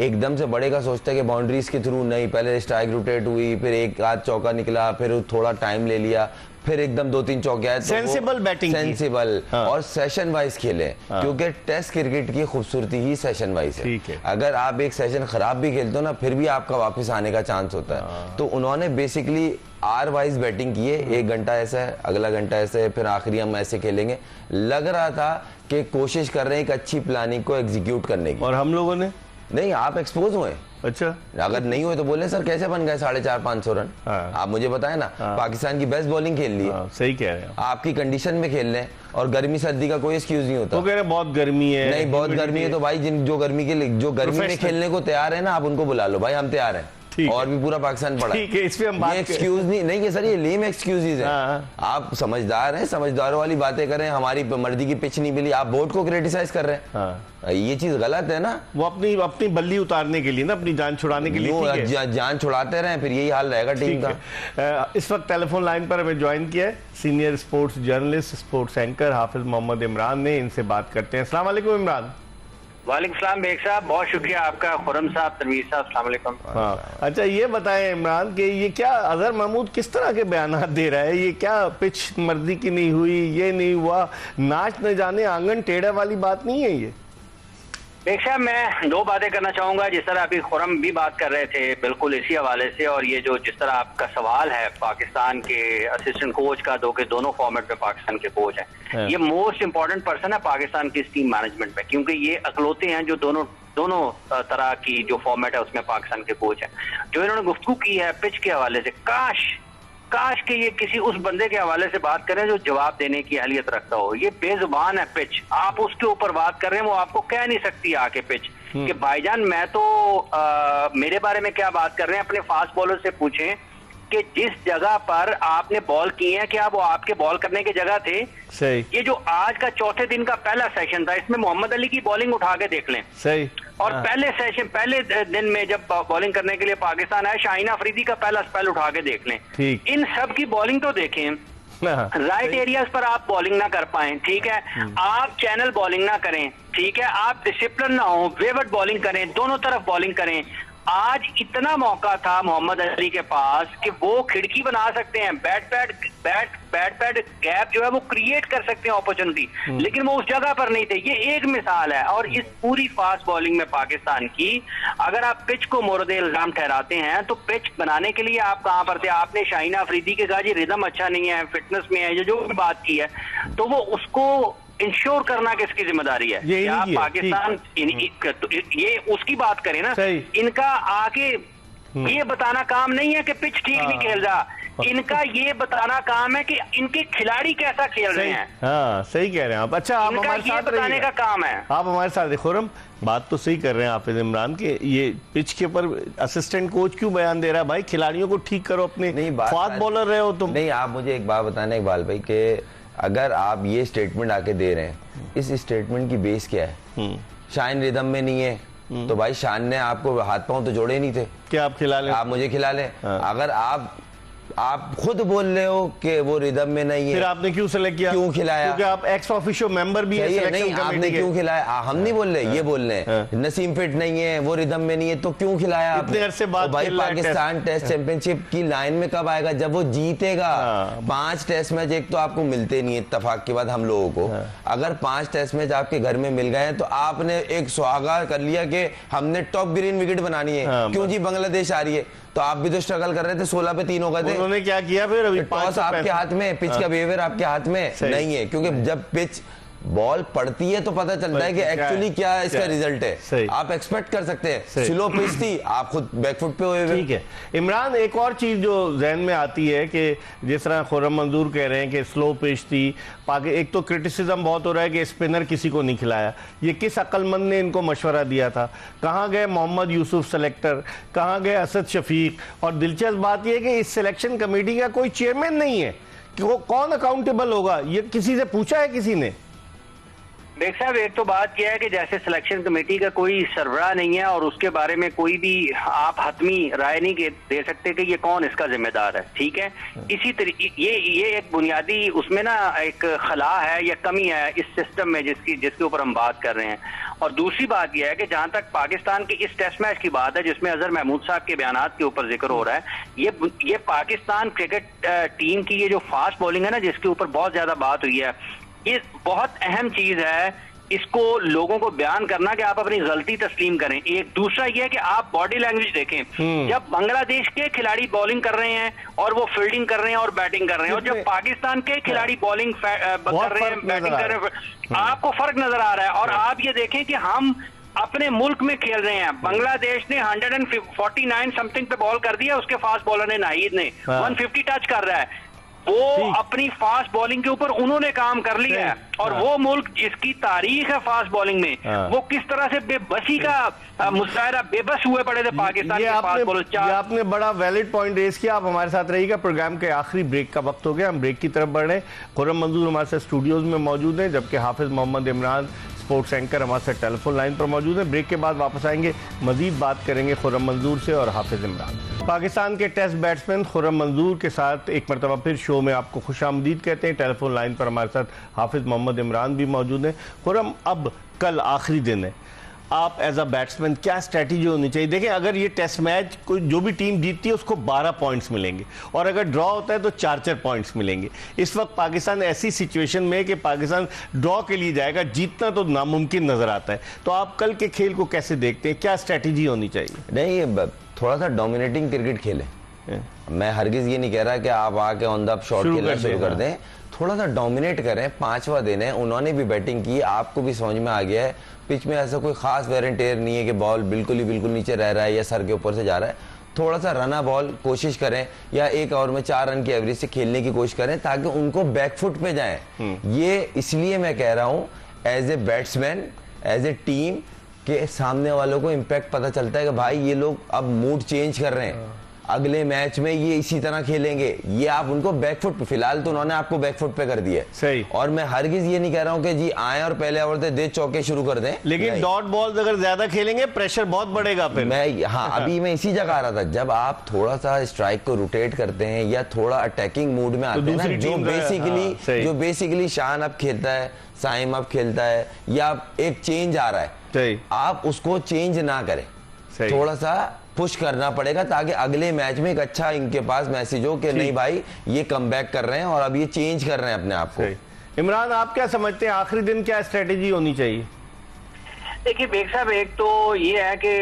एकदम से बड़े का सोचता है कि बाउंड्रीज के थ्रू नहीं, पहले स्ट्राइक रोटेट हुई, फिर एक आध चौका निकला, फिर थोड़ा टाइम ले लिया, फिर एकदम 2-3 चौके आए, सेंसिबल बैटिंग, सेंसिबल। और सेशन वाइज खेले, क्योंकि टेस्ट क्रिकेट की खूबसूरती ही सेशन वाइज है। अगर आप एक सेशन खराब भी खेलते हो ना, फिर भी आपका वापस आने का चांस होता है। तो उन्होंने बेसिकली आर वाइज बैटिंग की है, 1 घंटा ऐसा है, अगला घंटा ऐसा है, फिर आखिरी हम ऐसे खेलेंगे। लग रहा था कि कोशिश कर रहे हैं एक अच्छी प्लानिंग को एग्जीक्यूट करने की, और हम लोगों ने नहीं, आप एक्सपोज हुए। अच्छा, अगर नहीं हुए तो बोले सर कैसे बन गए 450-500 रन। आप मुझे बताएं ना, पाकिस्तान की बेस्ट बॉलिंग खेल ली है। सही कह रहे हैं, आपकी कंडीशन में खेल रहे हैं, और गर्मी सर्दी का कोई एक्सक्यूज नहीं होता। वो कह रहे बहुत गर्मी है, नहीं बहुत गर्मी है, तो भाई जो गर्मी में खेलने को तैयार है ना, आप उनको बुला लो, भाई हम तैयार हैं, ठीक और भी पूरा पाकिस्तान पड़ा। ठीक है, इस पे हम बात एक्सक्यूज नहीं है सर, ये लेम एक्सक्यूजेज है। आप समझदार हैं, समझदारों वाली बातें कर रहे हैं, हमारी मर्जी की पिच नहीं मिली, आप बोर्ड को क्रिटिसाइज कर रहे हैं। ये चीज गलत है ना। वो अपनी बल्ली उतारने के लिए ना, अपनी जान छुड़ाने के लिए जान छुड़ाते रहे, फिर यही हाल रहेगा टीम का। इस वक्त टेलीफोन लाइन पर हमें ज्वाइन किया है senior sports journalist, sports anchor Hafiz Mohammad Imran ने। इनसे बात करते हैं। अस्सलाम वालेकुम इमरान। वालेकुम सलाम बेग साहब, बहुत शुक्रिया आपका। खुरम साहब, तनवीर साहब, अस्सलाम वालेकुम। हाँ, अच्छा ये बताएं इमरान कि ये क्या अजहर महमूद किस तरह के बयानात दे रहा है? ये क्या पिच मर्जी की नहीं हुई, ये नहीं हुआ, नाच न जाने आंगन टेढ़ा वाली बात नहीं है ये? बेग साहब, मैं दो बातें करना चाहूंगा। जिस तरह अभी खुरम भी बात कर रहे थे, बिल्कुल इसी हवाले से, और ये जो जिस तरह आपका सवाल है पाकिस्तान के असिस्टेंट कोच का, दोनों फॉर्मेट में पाकिस्तान के कोच हैं, ये मोस्ट इंपॉर्टेंट पर्सन है पाकिस्तान की टीम मैनेजमेंट में, क्योंकि ये अकलौते हैं जो दोनों तरह की जो फॉर्मेट है उसमें पाकिस्तान के कोच हैं। जो इन्होंने गुफ्तगू की है पिच के हवाले से, काश के ये किसी उस बंदे के हवाले से बात करें जो जवाब देने की अहलियत रखता हो। ये बेजुबान है पिच, आप उसके ऊपर बात कर रहे हैं, वो आपको कह नहीं सकती आके पिच कि भाईजान मैं तो मेरे बारे में क्या बात कर रहे हैं। अपने फास्ट बॉलर से पूछें कि जिस जगह पर आपने बॉल की है, क्या वो आपके बॉल करने की जगह थे? सही। ये जो आज का चौथे दिन का पहला सेशन था, इसमें मोहम्मद अली की बॉलिंग उठा के देख लें। सही। और पहले दिन में जब बॉलिंग करने के लिए पाकिस्तान आया, शाहीन अफरीदी का पहला स्पेल उठा के देख लें। ठीक। इन सब की बॉलिंग तो देखें। राइट एरियाज पर आप बॉलिंग ना कर पाए, ठीक है, आप चैनल बॉलिंग ना करें, ठीक है, आप डिसिप्लिन ना हो, वेवर्ड बॉलिंग करें, दोनों तरफ बॉलिंग करें। आज इतना मौका था मोहम्मद अली के पास कि वो खिड़की बना सकते हैं, बैट पैड गैप जो है वो क्रिएट कर सकते हैं अपॉर्चुनिटी, लेकिन वो उस जगह पर नहीं थे। ये एक मिसाल है। और इस पूरी फास्ट बॉलिंग में पाकिस्तान की, अगर आप पिच को मोरद इल्जाम ठहराते हैं तो पिच बनाने के लिए आप कहां पर थे? आपने शाहीन अफरीदी के कहा जी रिदम अच्छा नहीं है, फिटनेस में है, जो भी बात की है, तो वो उसको इंश्योर करना किसकी जिम्मेदारी है? क्या पाकिस्तान ये उसकी बात करें ना। इनका आगे ये बताना काम नहीं है कि पिच ठीक नहीं खेल रहा, इनका ये बताना काम है कि इनके खिलाड़ी कैसा खेल रहे हैं। हाँ, सही कह रहे हैं आप। अच्छा, आप हमारे साथ बताने का काम है। आप हमारे साथ खुरम बात तो सही कर रहे हैं हाफिज इमरान के, ये पिच के ऊपर असिस्टेंट कोच क्यों बयान दे रहा है? भाई खिलाड़ियों को ठीक करो, अपने फास्ट बॉलर रहे हो तुम। नहीं, आप मुझे एक बात बताना इकबाल भाई के अगर आप ये स्टेटमेंट आके दे रहे हैं, इस स्टेटमेंट की बेस क्या है? शाइन रिदम में नहीं है तो भाई शान ने आपको हाथ पांव तो जोड़े नहीं थे कि आप खिला लें, आप मुझे खिला लें। अगर आप खुद बोल रहे हो कि वो रिदम में नहीं है, फिर आपने क्यों सेलेक्ट किया? क्यों खिलाया? क्योंकि आप एक्स ऑफिशियो मेंबर भी हैं। नहीं, आपने क्यों खिलाया? हम नहीं बोल रहे, ये बोल रहे हैं नसीम फिट नहीं है, वो रिदम में नहीं है, तो क्यों खिलाया आपने? भाई पाकिस्तान टेस्ट चैंपियनशिप की लाइन में कब आएगा? जब वो जीतेगा। 5 टेस्ट मैच एक तो आपको मिलते नहीं है इत्तेफाक के बाद हम लोगों को। अगर 5 टेस्ट मैच आपके घर में मिल गए तो आपने एक सुहागा कर लिया कि हमने टॉप ग्रीन विकेट बनानी है। क्यों जी, बांग्लादेश आ रही है, तो आप भी तो स्ट्रगल कर रहे थे, 16 पे 3 हो गए थे। उन्होंने क्या किया फिर? अभी टॉस आपके हाथ में, पिच का बिहेवियर आपके हाथ में नहीं है, क्योंकि जब पिच बॉल पड़ती है तो पता चलता है कि एक्चुअली क्या इसका रिजल्ट है। आप एक्सपेक्ट कर सकते हैं, स्लो पिच थी, आप खुद बैकफुट पे हुए। ठीक है इमरान, एक और चीज जो जहन में आती है कि जिस तरह खुर्रम मंजूर कह रहे हैं कि स्लो पिच थी, एक तो क्रिटिसिज्म बहुत हो रहा है कि स्पिनर किसी को नहीं खिलाया। ये किस अक्लमंद ने इनको मशवरा दिया था? कहाँ गए मोहम्मद यूसुफ सेलेक्टर, कहाँ गए असद शफीक? और दिलचस्प बात यह है कि इस सिलेक्शन कमेटी का कोई चेयरमैन नहीं है कि वो कौन अकाउंटेबल होगा? ये किसी से पूछा है किसी ने? देख साहब, एक तो बात यह है कि जैसे सिलेक्शन कमेटी का कोई सरबराह नहीं है और उसके बारे में कोई भी आप हतमी राय नहीं दे सकते कि ये कौन इसका जिम्मेदार है, ठीक है। इसी तरीके ये एक बुनियादी उसमें ना एक खला है या कमी है इस सिस्टम में जिसके ऊपर हम बात कर रहे हैं। और दूसरी बात यह है कि जहां तक पाकिस्तान के इस टेस्ट मैच की बात है जिसमें अजहर महमूद साहब के बयानात के ऊपर जिक्र हो रहा है, ये पाकिस्तान क्रिकेट टीम की ये जो फास्ट बॉलिंग है ना, जिसके ऊपर बहुत ज्यादा बात हुई है, ये बहुत अहम चीज है इसको लोगों को बयान करना कि आप अपनी गलती तस्लीम करें। एक दूसरा यह है कि आप बॉडी लैंग्वेज देखें। जब बांग्लादेश के खिलाड़ी बॉलिंग कर रहे हैं और वो फील्डिंग कर रहे हैं और बैटिंग कर रहे हैं, और जब पाकिस्तान के खिलाड़ी बॉलिंग कर रहे हैं, बैटिंग कर रहे हैं, आपको फर्क नजर आ रहा है। और आप ये देखें कि हम अपने मुल्क में खेल रहे हैं। बांग्लादेश ने 149 समथिंग पे बॉल कर दिया, उसके फास्ट बॉलर ने नाहिद ने 150 टच कर रहा है। वो अपनी फास्ट बॉलिंग के ऊपर उन्होंने काम कर लिया है। और वो मुल्क जिसकी तारीख है फास्ट बॉलिंग में, वो किस तरह से बेबसी का मुशायरा, बेबस हुए पड़े थे पाकिस्तान के फास्ट बॉलर। ये आपने बड़ा वैलिड पॉइंट रेज किया। आप हमारे साथ रहिएगा, प्रोग्राम के आखिरी ब्रेक का वक्त हो गया, हम ब्रेक की तरफ बढ़ रहे हैं। खुर्रम मंजूर हमारे साथ स्टूडियोज में मौजूद हैं, जबकि हाफिज मोहम्मद इमरान स्पोर्ट्स एंकर हमारे साथ टेलीफोन लाइन पर मौजूद है। ब्रेक के बाद वापस आएंगे, मजीद बात करेंगे खुर्रम मंजूर से और हाफिज इमरान। पाकिस्तान के टेस्ट बैट्समैन खुर्रम मंजूर के साथ एक मरतबा फिर शो में आपको खुशामदीद कहते हैं। टेलीफोन लाइन पर हमारे साथ हाफिज मोहम्मद इमरान भी मौजूद हैं। खुर्रम, अब कल आखिरी दिन है, आप एज अ बैट्समैन क्या स्ट्रैटेजी होनी चाहिए? देखें, अगर ये टेस्ट मैच कोई जो भी टीम जीतती है उसको 12 पॉइंट्स मिलेंगे और अगर ड्रॉ होता है तो 4-4 पॉइंट्स मिलेंगे। इस वक्त पाकिस्तान ऐसी सिचुएशन में है कि पाकिस्तान ड्रॉ के लिए जाएगा, जीतना तो नामुमकिन नजर आता है। तो आप कल के खेल को कैसे देखते हैं, क्या स्ट्रैटेजी होनी चाहिए? नहीं, ये थोड़ा सा डोमिनेटिंग क्रिकेट खेलें। मैं हरगिज ये नहीं कह रहा कि आप आके ऑन द शॉट खेलना शुरू कर दें, थोड़ा सा डोमिनेट करें। 5वां दिन है, उन्होंने भी बैटिंग की, आपको भी समझ में आ गया है पिच में ऐसा कोई खास वेयर एंड टेयर नहीं है कि बॉल बिल्कुल नीचे रह रहा है या सर के ऊपर से जा रहा है। थोड़ा सा रना बॉल कोशिश करें या 1 ओवर में 4 रन की एवरेज से खेलने की कोशिश करें ताकि उनको बैकफुट पे जाएं। ये इसलिए मैं कह रहा हूं, as a batsman, as a team के सामने वालों को इम्पैक्ट पता चलता है कि भाई ये लोग अब मूड चेंज कर रहे हैं, अगले मैच में ये इसी तरह खेलेंगे। ये आप उनको बैकफुट पे, फिलहाल तो उन्होंने आपको बैकफुट पे कर दिया सही। और मैं हरगिज ये नहीं कह रहा हूं कि जी आए और पहले ओवर दे चौके शुरू कर दें, लेकिन डॉट बॉल्स अगर ज्यादा खेलेंगे प्रेशर बहुत बढ़ेगा फिर। अभी मैं इसी जगह आ रहा था, जब आप थोड़ा सा स्ट्राइक को रोटेट करते हैं या थोड़ा अटैकिंग मूड में आते हैं ना, जो बेसिकली शान अब खेलता है, साइम अब खेलता है, या एक चेंज आ रहा है, आप उसको चेंज ना करें, थोड़ा सा पुश करना पड़ेगा ताकि अगले मैच में एक अच्छा इनके पास मैसेज हो कि नहीं भाई ये कमबैक कर रहे हैं और अब ये चेंज कर रहे हैं अपने आप को। इमरान, आप क्या समझते हैं आखिरी दिन क्या स्ट्रेटेजी होनी चाहिए? देखिए बेग साहब, एक तो ये है कि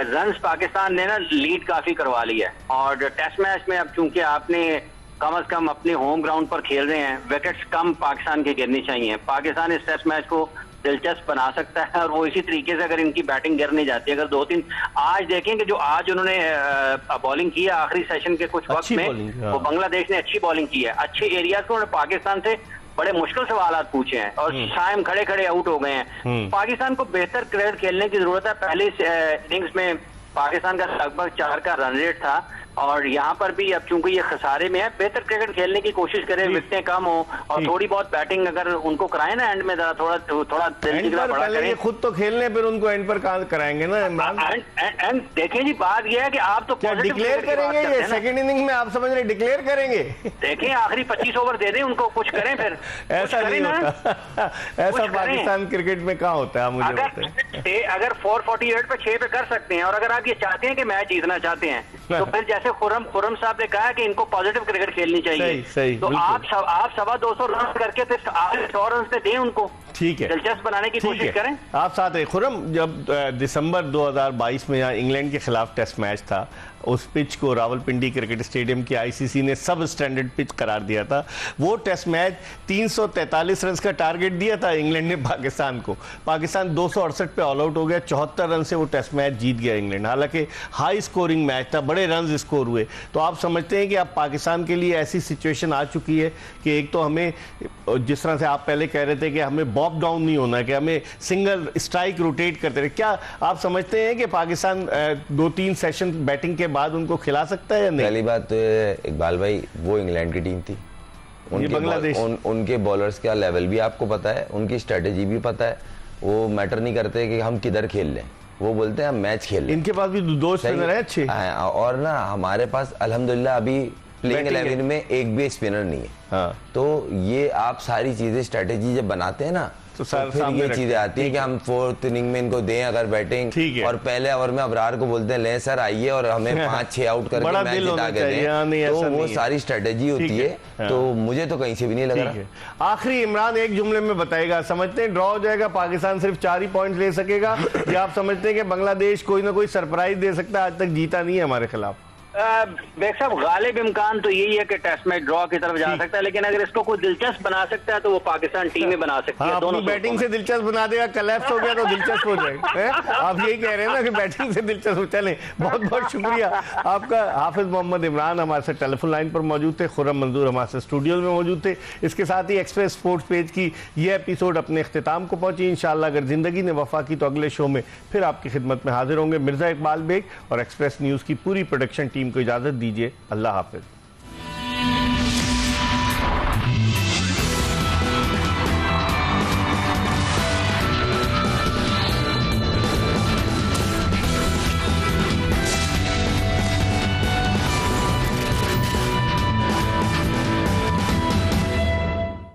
रन्स पाकिस्तान ने ना लीड काफी करवा ली है और टेस्ट मैच में अब चूंकि आपने कम से कम अपने होम ग्राउंड पर खेल रहे हैं, विकेट्स कम पाकिस्तान के गिरनी चाहिए। पाकिस्तान इस टेस्ट मैच को दिलचस्प बना सकता है और वो इसी तरीके से अगर इनकी बैटिंग गिर नहीं जाती, अगर 2-3 आज देखें कि जो आज उन्होंने बॉलिंग की है आखिरी सेशन के कुछ वक्त में, वो बांग्लादेश ने अच्छी बॉलिंग की है, अच्छे एरियाज को उन्होंने पाकिस्तान से बड़े मुश्किल सवाल पूछे हैं और शायम खड़े खड़े आउट हो गए हैं। पाकिस्तान को बेहतर क्रिकेट खेलने की जरूरत है। पहले इनिंग्स में पाकिस्तान का लगभग 4 का रन रेट था और यहाँ पर भी अब चूंकि ये खसारे में है, बेहतर क्रिकेट खेलने की कोशिश करें, विकेटें कम हो और थोड़ी बहुत बैटिंग अगर उनको कराए ना एंड में, थोड़ा दिल की तरह बड़ा करें। खुद तो खेलने, फिर उनको एंड पर कहाँ कराएंगे ना इमरान? एंड देखें जी, बात यह है कि आप तो क्या डिक्लेयर करेंगे ये सेकंड इनिंग में? आप समझ रहे डिक्लेयर करेंगे? देखें आखिरी 25 ओवर दे दें उनको, कुछ करें फिर। ऐसा नहीं होता, ऐसा पाकिस्तान क्रिकेट में कहाँ होता है? मुझे अगर 448 पे 6 पे कर सकते हैं और अगर आप ये चाहते हैं कि मैच जीतना चाहते हैं तो फिर जैसे खुर्रम साहब ने कहा कि इनको पॉजिटिव क्रिकेट खेलनी चाहिए, सही, तो आप 250 रन करके फिर 100 रन पे दें उनको, ठीक है, दिलचस्प बनाने की कोशिश करें। आप साथ हैं खुर्रम। जब दिसंबर 2022 में यहाँ इंग्लैंड के खिलाफ टेस्ट मैच था, उस पिच को रावलपिंडी क्रिकेट स्टेडियम की आईसीसी ने सब स्टैंडर्ड पिच करार दिया था। वो टेस्ट मैच 343 रन का टारगेट दिया था इंग्लैंड ने पाकिस्तान को, पाकिस्तान 268 पे ऑल आउट हो गया, 74 रन से वो टेस्ट मैच जीत गया इंग्लैंड। हालांकि हाई स्कोरिंग मैच था, बड़े रन स्कोर हुए। तो आप समझते हैं कि अब पाकिस्तान के लिए ऐसी सिचुएशन आ चुकी है कि एक तो हमें, जिस तरह से आप पहले कह रहे थे कि हमें बॉब डाउन नहीं होना है, कि हमें सिंगल स्ट्राइक रोटेट करते रहे, क्या आप समझते हैं कि पाकिस्तान 2-3 सेशन बैटिंग के बाद उनको खिला सकता है या नहीं? पहली बात तो इकबाल भाई, वो इंग्लैंड की टीम थी, उनके बॉलर्स का लेवल भी आपको पता है, उनकी स्ट्रेटेजी भी पता है, वो मैटर नहीं करते कि हम किधर खेल लें, वो बोलते हैं हम मैच खेल लें। इनके पास भी 2 स्पिनर हैं अच्छे, और ना हमारे पास अल्हम्दुलिल्लाह अभी प्लेइंग 11 में एक भी स्पिनर नहीं है। हाँ। तो ये आप सारी चीजें स्ट्रेटेजी जब बनाते हैं ना, तो फिर ये चीजें आती है कि हम 4th इनिंग में इनको दें अगर बैटिंग, और पहले ओवर में अबरार को बोलते हैं ले सर आइए और हमें 5-6 आउट करके मैच जिता के दें, तो वो सारी स्ट्रेटेजी होती है। तो मुझे तो कहीं से भी नहीं लग रहा। आखिरी इमरान एक जुमले में बताएगा, समझते हैं ड्रॉ हो जाएगा, पाकिस्तान सिर्फ 4 ही पॉइंट ले सकेगा, या आप समझते हैं कि बांग्लादेश कोई ना कोई सरप्राइज दे सकता है? आज तक जीता नहीं है हमारे खिलाफ। बेग साहब, गालिब इम्कान तो यही है कि टेस्ट मैच ड्रॉ की तरफ जा सकता है, लेकिन अगर इसको कोई दिलचस्प बना सकता है तो वो पाकिस्तान टीम में बना सकती है। हाँ, दोनों अपनी बैटिंग से दिलचस्प बना देगा, कलेप्स हो गया तो दिलचस्प हो जाएगा। आप यही कह रहे हैं ना कि बैटिंग से दिलचस्प हो। चलें, बहुत बहुत शुक्रिया आपका। हाफिज मोहम्मद इमरान हमारे साथ टेलीफोन लाइन पर मौजूद थे, खुर्रम मंजूर हमारे साथ स्टूडियो में मौजूद थे। इसके साथ ही एक्सप्रेस स्पोर्ट्स पेज की ये एपिसोड अपने इख्तिताम को पहुंची। इंशाअल्लाह अगर जिंदगी ने वफा की तो अगले शो में फिर आपकी खिदमत में हाजिर होंगे। मिर्जा इकबाल बेग और एक्सप्रेस न्यूज़ की पूरी प्रोडक्शन टीम को इजाज़त दीजिए। अल्लाह हाफिज।